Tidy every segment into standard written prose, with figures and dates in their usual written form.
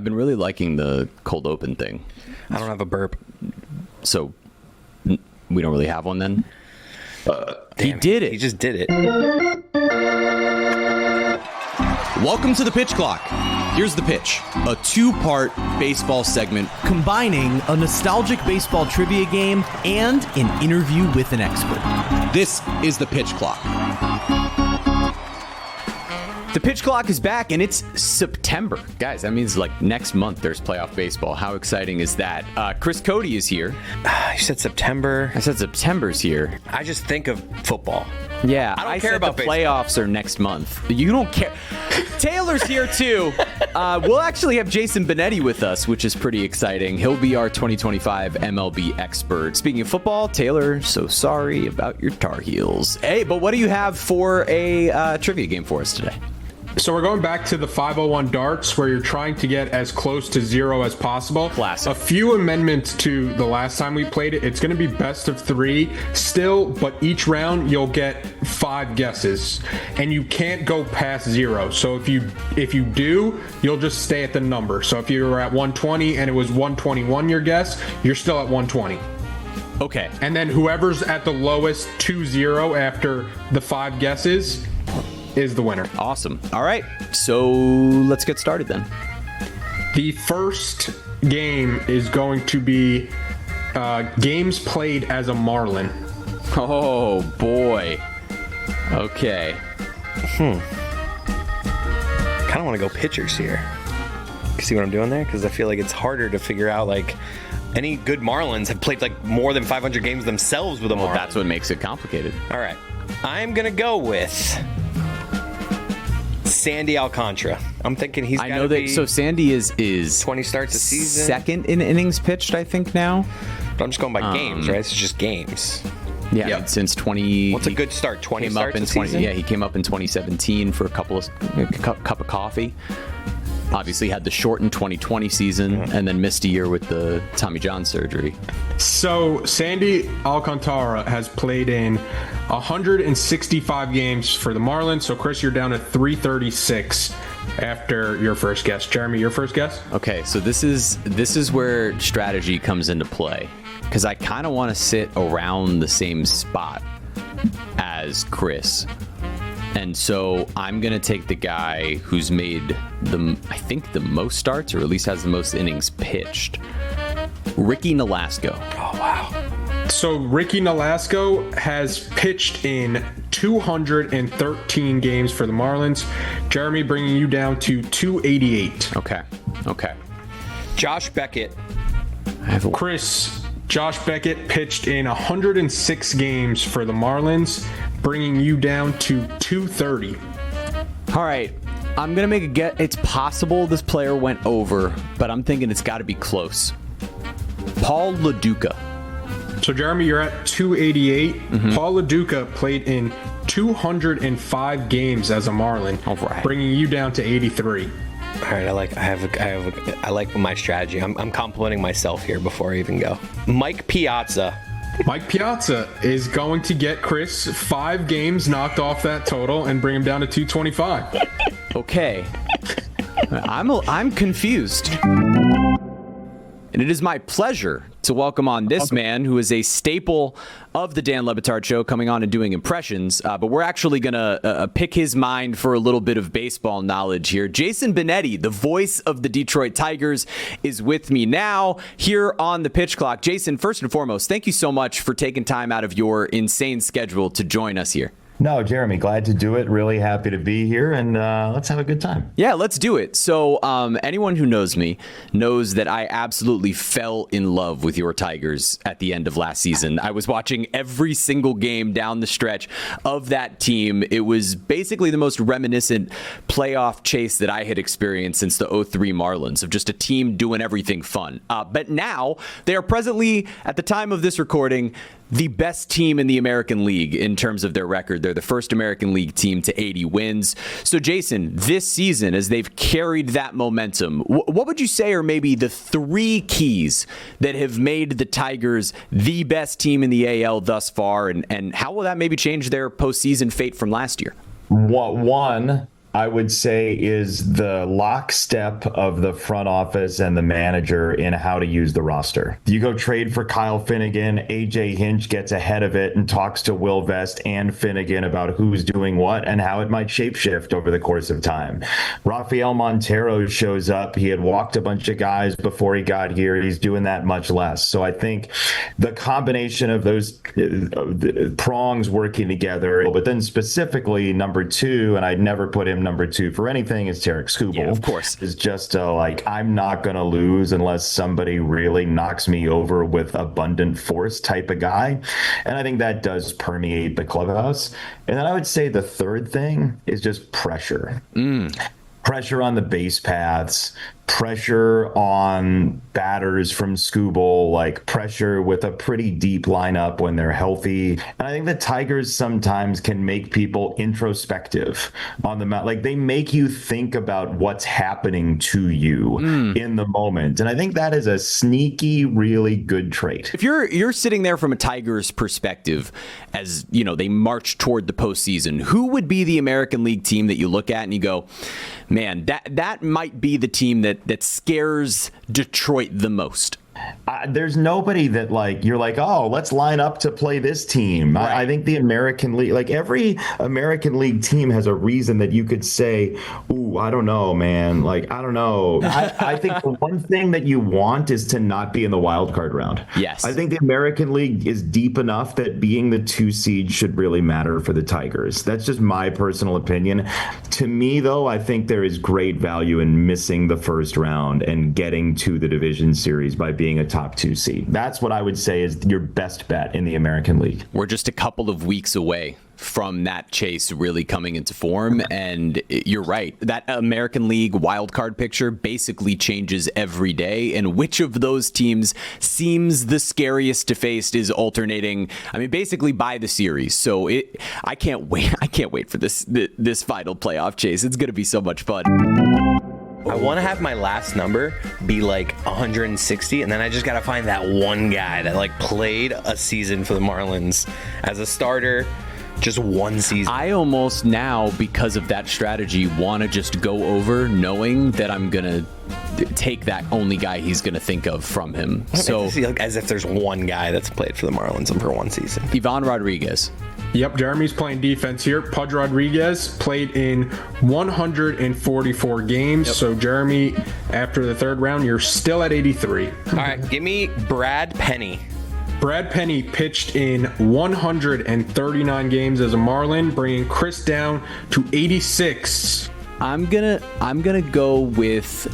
I've been really liking the cold open thing. I don't have a burp. So we don't really have one then? He did it. He just did it. Welcome to the Pitch Clock. Here's the pitch, a two-part baseball segment combining a nostalgic baseball trivia game and an interview with an expert. This is the Pitch Clock. The pitch clock is back, and it's September. Guys, that means like next month there's playoff baseball. How exciting is that? Chris Cody is here. You said September. I said September's here. I just think of football. Yeah, I don't care about the baseball. Playoffs are next month. You don't care. Taylor's here too. We'll actually have Jason Benetti with us, which is pretty exciting. He'll be our 2025 MLB expert. Speaking of football, Taylor, so sorry about your Tar Heels. Hey, but what do you have for a trivia game for us today? So we're going back to the 501 darts where you're trying to get as close to zero as possible. Classic. A few amendments to the last time we played it. It's going to be best of 3 still, but each round you'll get 5 guesses and you can't go past 0. So if you do, you'll just stay at the number. So if you were at 120 and it was 121 your guess, you're still at 120. Okay. And then whoever's at the lowest 2-0 after the 5 guesses is the winner. Awesome. All right. So let's get started then. The first game is going to be games played as a Marlin. Oh, boy. Okay. Kind of want to go pitchers here. See what I'm doing there? Because I feel like it's harder to figure out, like, any good Marlins have played, like, more than 500 games themselves with a Marlin. That's what makes it complicated. All right. I'm going to go with Sandy Alcantara. I'm thinking he's got to be... I know that. So Sandy is 20 starts a season. Second in innings pitched, I think, now. But I'm just going by games, right? It's just games. Yeah, Yep. since 20... What's a good start? 20 came starts up in a season? Yeah, he came up in 2017 for a cup of coffee. Obviously had the shortened 2020 season and then missed a year with the Tommy John surgery. So Sandy Alcantara has played in 165 games for the Marlins. So Chris, you're down at 336 after your first guess. Jeremy, your first guess? Okay, so this is where strategy comes into play, because I kind of want to sit around the same spot as Chris. And so I'm going to take the guy who's made I think the most starts, or at least has the most innings pitched. Ricky Nolasco. Oh, wow. So Ricky Nolasco has pitched in 213 games for the Marlins. Jeremy, bringing you down to 288. Okay. Josh Beckett. Chris, Josh Beckett pitched in 106 games for the Marlins, bringing you down to 230. All right. I'm going to make a guess. It's possible this player went over, but I'm thinking it's got to be close. Paul LaDuca. So, Jeremy, you're at 288. Paul LaDuca played in 205 games as a Marlin, All right. bringing you down to 83. All right, I like my strategy. I'm complimenting myself here before I even go. Mike Piazza. Mike Piazza is going to get Chris 5 games knocked off that total and bring him down to 225. Okay. I'm confused. And it is my pleasure to welcome on this man who is a staple of the Dan Le Batard Show, coming on and doing impressions. But we're actually going to pick his mind for a little bit of baseball knowledge here. Jason Benetti, the voice of the Detroit Tigers, is with me now here on the Pitch Clock. Jason, first and foremost, thank you so much for taking time out of your insane schedule to join us here. No, Jeremy, glad to do it. Really happy to be here, and let's have a good time. Yeah, let's do it. So anyone who knows me knows that I absolutely fell in love with your Tigers at the end of last season. I was watching every single game down the stretch of that team. It was basically the most reminiscent playoff chase that I had experienced since the 03 Marlins, of just a team doing everything fun. But now they are presently, at the time of this recording, the best team in the American League in terms of their record. They're the first American League team to 80 wins. So, Jason, this season, as they've carried that momentum, what would you say are maybe the 3 keys that have made the Tigers the best team in the AL thus far, and how will that maybe change their postseason fate from last year? One, I would say, is the lockstep of the front office and the manager in how to use the roster. You go trade for Kyle Finnegan, AJ Hinch gets ahead of it and talks to Will Vest and Finnegan about who's doing what and how it might shapeshift over the course of time. Rafael Montero shows up. He had walked a bunch of guys before he got here. He's doing that much less. So I think the combination of those prongs working together, but then specifically number 2, and I'd never put him number 2 for anything, is Tarek Skubal. Yeah, of course. Is just I'm not going to lose unless somebody really knocks me over with abundant force type of guy. And I think that does permeate the clubhouse. And then I would say the third thing is just pressure. Pressure on the base paths, pressure on batters from Skubal, like pressure with a pretty deep lineup when they're healthy. And I think the Tigers sometimes can make people introspective on the mound. Like they make you think about what's happening to you in the moment. And I think that is a sneaky, really good trait. If you're sitting there from a Tigers perspective, as you know, they march toward the postseason, who would be the American League team that you look at and you go, man, that might be the team that scares Detroit the most? There's nobody that you're like, oh, let's line up to play this team. Right. I think the American League, like every American League team has a reason that you could say, ooh, I don't know, man. Like, I don't know. I think the one thing that you want is to not be in the wild card round. Yes. I think the American League is deep enough that being the 2 seed should really matter for the Tigers. That's just my personal opinion. To me, though, I think there is great value in missing the first round and getting to the division series by being a top 2 seed. That's what I would say is your best bet in the American League. We're just a couple of weeks away from that chase really coming into form, and you're right. That American League wildcard picture basically changes every day, and which of those teams seems the scariest to face is alternating, I mean, basically by the series. So I can't wait. I can't wait for this final playoff chase. It's going to be so much fun. I want to have my last number be like 160, and then I just got to find that one guy that played a season for the Marlins as a starter, just one season. I almost now, because of that strategy, want to just go over knowing that I'm going to take that only guy he's going to think of from him. So as if there's one guy that's played for the Marlins for one season. Ivan Rodriguez. Yep, Jeremy's playing defense here. Pudge Rodriguez played in 144 games. Yep. So, Jeremy, after the third round, you're still at 83. All right, give me Brad Penny. Brad Penny pitched in 139 games as a Marlin, bringing Chris down to 86. I'm gonna go with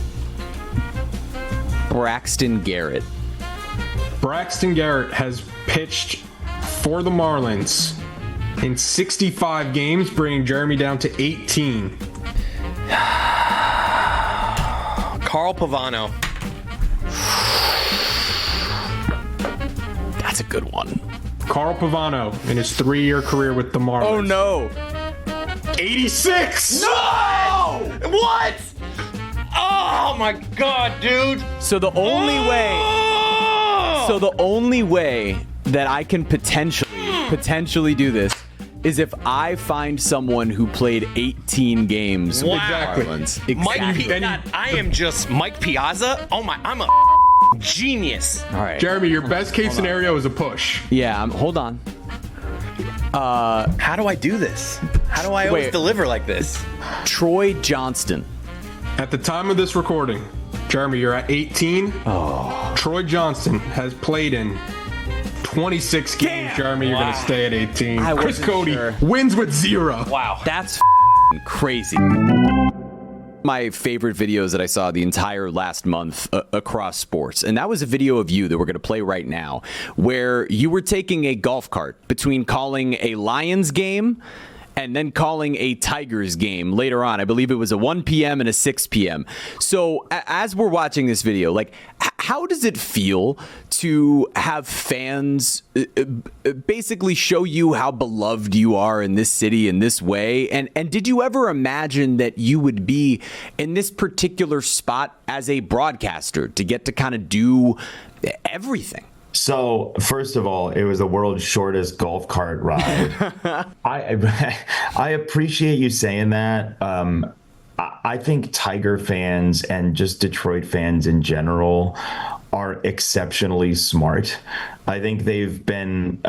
Braxton Garrett. Braxton Garrett has pitched for the Marlins in 65 games, bringing Jeremy down to 18. Carl Pavano. That's a good one. Carl Pavano in his 3-year career with the Marlins. Oh, no. 86! No! What? Oh, my God, dude. So the only way that I can potentially do this is if I find someone who played 18 games with the Marlins. Exactly. I am just Mike Piazza. Oh my, I'm a genius. All right. Jeremy, your best case scenario is a push. Yeah, hold on. How do I do this? How do I always deliver like this? Troy Johnston. At the time of this recording, Jeremy, you're at 18. Oh. Troy Johnston has played in 26 games. Jeremy, you're going to stay at 18. Chris Cody wins with 0. Wow. That's crazy. My favorite videos that I saw the entire last month across sports, and that was a video of you that we're going to play right now, where you were taking a golf cart between calling a Lions game and then calling a Tigers game later on. I believe it was a 1 p.m. and a 6 p.m. So as we're watching this video, how does it feel to have fans basically show you how beloved you are in this city in this way? And did you ever imagine that you would be in this particular spot as a broadcaster to get to kind of do everything? So, first of all, it was the world's shortest golf cart ride. I appreciate you saying that. I think Tiger fans and just Detroit fans in general are exceptionally smart. I think they've been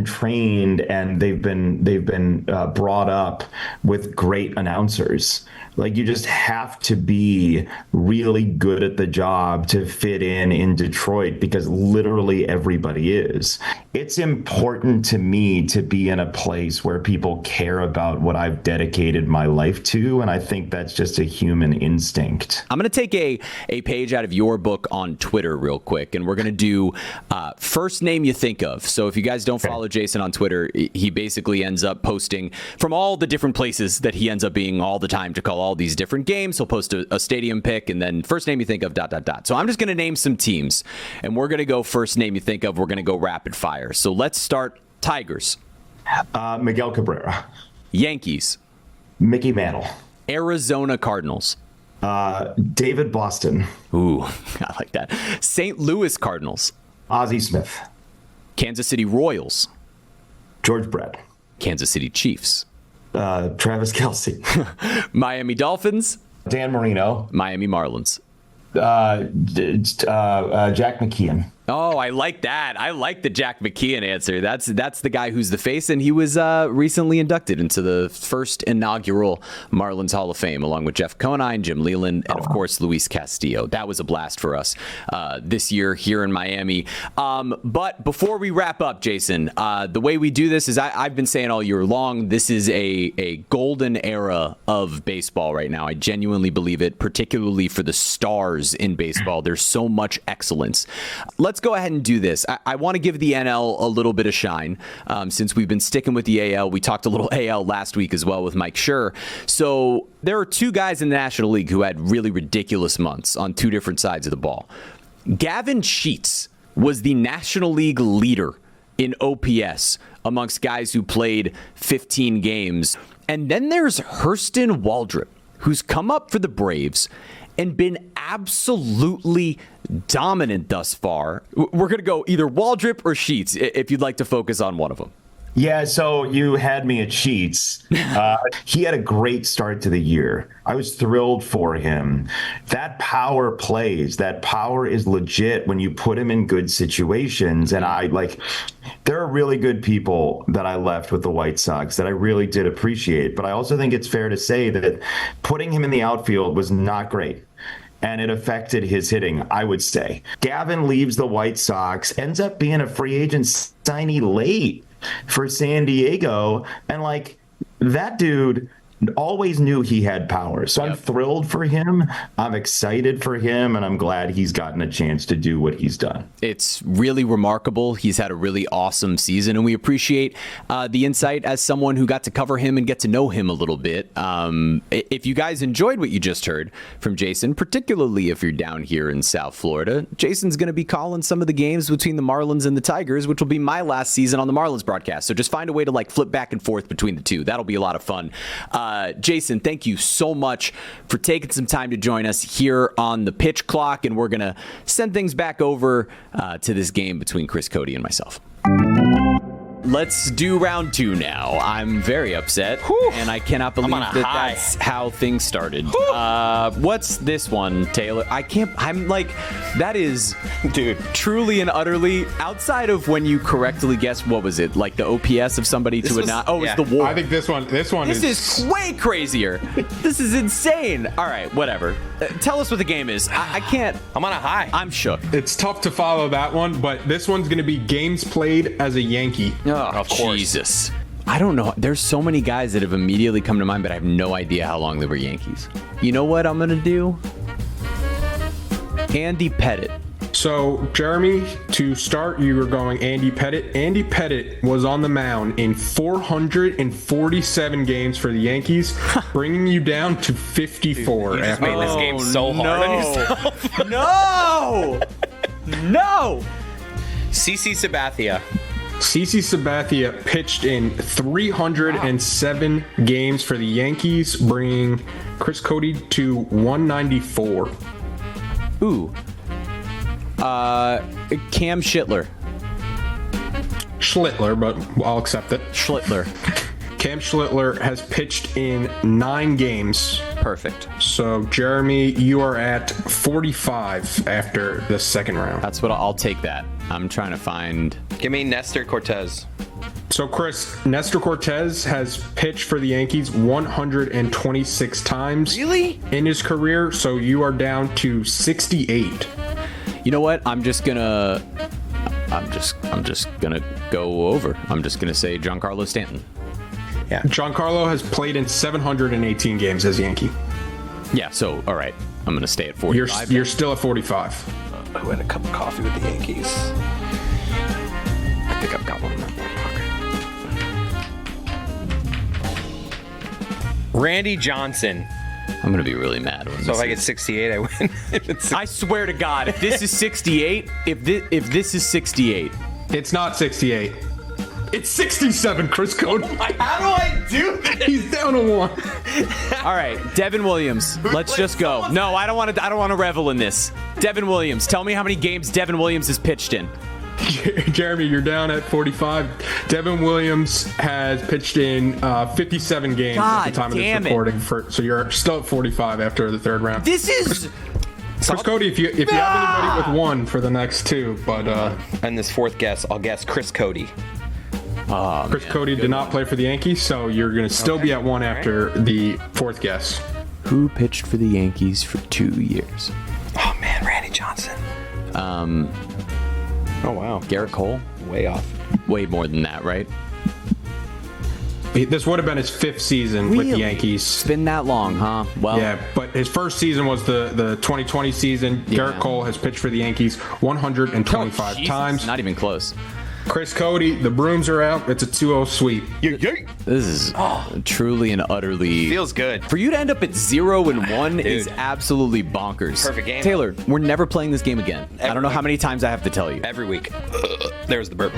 trained and they've been brought up with great announcers. Like, you just have to be really good at the job to fit in Detroit, because literally everybody is. It's important to me to be in a place where people care about what I've dedicated my life to, and I think that's just a human instinct. I'm going to take a page out of your book on Twitter real quick, and we're going to do first name you think of. So if you guys don't follow Jason on Twitter, he basically ends up posting from all the different places that he ends up being all the time to call all these different games. He'll post a stadium pick and then first name you think of ... So I'm just going to name some teams, and we're going to go first name you think of. We're going to go rapid fire. So let's start Tigers. Miguel Cabrera. Yankees. Mickey Mantle. Arizona Cardinals. David Boston. Ooh, I like that. St. Louis Cardinals. Ozzie Smith. Kansas City Royals. George Brett. Kansas City Chiefs. Travis Kelce. Miami Dolphins. Dan Marino. Miami Marlins. Jack McKeon. Oh, I like that. I like the Jack McKeon answer. That's the guy who's the face, and he was recently inducted into the first inaugural Marlins Hall of Fame, along with Jeff Conine, Jim Leland, and, of course, Luis Castillo. That was a blast for us this year here in Miami. But before we wrap up, Jason, the way we do this is I've been saying all year long, this is a golden era of baseball right now. I genuinely believe it, particularly for the stars in baseball. There's so much excellence. Let's go ahead and do this. I want to give the NL a little bit of shine since we've been sticking with the AL. We talked a little AL last week as well with Mike Schur. So there are two guys in the National League who had really ridiculous months on two different sides of the ball. Gavin Sheets was the National League leader in OPS amongst guys who played 15 games. And then there's Hurston Waldrop, who's come up for the Braves and been absolutely dominant thus far. We're going to go either Waldrop or Sheets if you'd like to focus on one of them. Yeah, so you had me at Sheets. He had a great start to the year. I was thrilled for him. That power plays. That power is legit when you put him in good situations. And there are really good people that I left with the White Sox that I really did appreciate. But I also think it's fair to say that putting him in the outfield was not great. And it affected his hitting, I would say. Gavin leaves the White Sox, ends up being a free agent signee late for San Diego. And that dude always knew he had power. So I'm thrilled for him. I'm excited for him, and I'm glad he's gotten a chance to do what he's done. It's really remarkable. He's had a really awesome season, and we appreciate the insight as someone who got to cover him and get to know him a little bit. If you guys enjoyed what you just heard from Jason, particularly if you're down here in South Florida, Jason's going to be calling some of the games between the Marlins and the Tigers, which will be my last season on the Marlins broadcast. So just find a way to flip back and forth between the two. That'll be a lot of fun. Jason, thank you so much for taking some time to join us here on the Pitch Clock, and we're going to send things back over to this game between Chris Cody and myself. Let's do round two now. I'm very upset, and I cannot believe that's how things started. What's this one, Taylor? That is, dude, truly and utterly, outside of when you correctly guessed, what was it, the OPS of somebody to a not? Oh, it's the WAR. I think this one This is way crazier. This is insane. All right, whatever. Tell us what the game is. I can't. I'm on a high. I'm shook. It's tough to follow that one, but this one's going to be games played as a Yankee. Oh, of course. Jesus. I don't know. There's so many guys that have immediately come to mind, but I have no idea how long they were Yankees. You know what I'm going to do? Andy Pettitte. So, Jeremy, to start, you were going Andy Pettitte. Andy Pettitte was on the mound in 447 games for the Yankees, bringing you down to 54. You just made this game so hard on yourself. No! No! CC Sabathia. CC Sabathia pitched in 307 games for the Yankees, bringing Chris Cody to 194. Ooh. Cam Schlittler. Schlittler, but I'll accept it. Schlittler. Cam Schlittler has pitched in 9 games. Perfect. So, Jeremy, you are at 45 after the second round. That's what I'll take that. I'm trying to find. Give me Nestor Cortez. So, Chris, Nestor Cortez has pitched for the Yankees 126 times. Really? In his career, so you are down to 68. You know what? I'm just gonna go over. I'm just gonna say Giancarlo Stanton. Yeah. Giancarlo has played in 718 games as a Yankee. Yeah. So all right, I'm gonna stay at 45. You're still at 45. I had a cup of coffee with the Yankees. I think I've got one in my pocket. Randy Johnson. I'm gonna be really mad when So if I get 68, I win. I swear to God, if this is 68, if this is 68, It's not 68. It's 67, Chris Cody. How do I do this? He's down to 1. all right, Devin Williams. Let's just go. No, I don't want to revel in this. Devin Williams. Tell me how many games Devin Williams has pitched in. Jeremy, you're down at 45. Devin Williams has pitched in 57 games at the time of this recording. So you're still at 45 after the third round. This is. Chris Cody, if you have anybody with 1 for the next 2, but And this fourth guess, I'll guess Chris Cody. Chris Cody did not play for the Yankees, so you're going to still be at 1 after the fourth guess. Who pitched for the Yankees for 2 years? Oh man, Randy Johnson. Oh wow, Garrett Cole? way off. Way more than that, right? This would have been his 5th season with the Yankees. It's been that long, huh? Well, Yeah, but his first season was the 2020 season. Garrett Cole has pitched for the Yankees 125 Jesus, times. Not even close. Chris Cody, the brooms are out. It's a 2-0 sweep. This is truly and utterly Feels good. For you to end up at 0-1 is absolutely bonkers. Perfect game. Taylor, we're never playing this game again. I don't know how many times I have to tell you. Every week. There's the burp.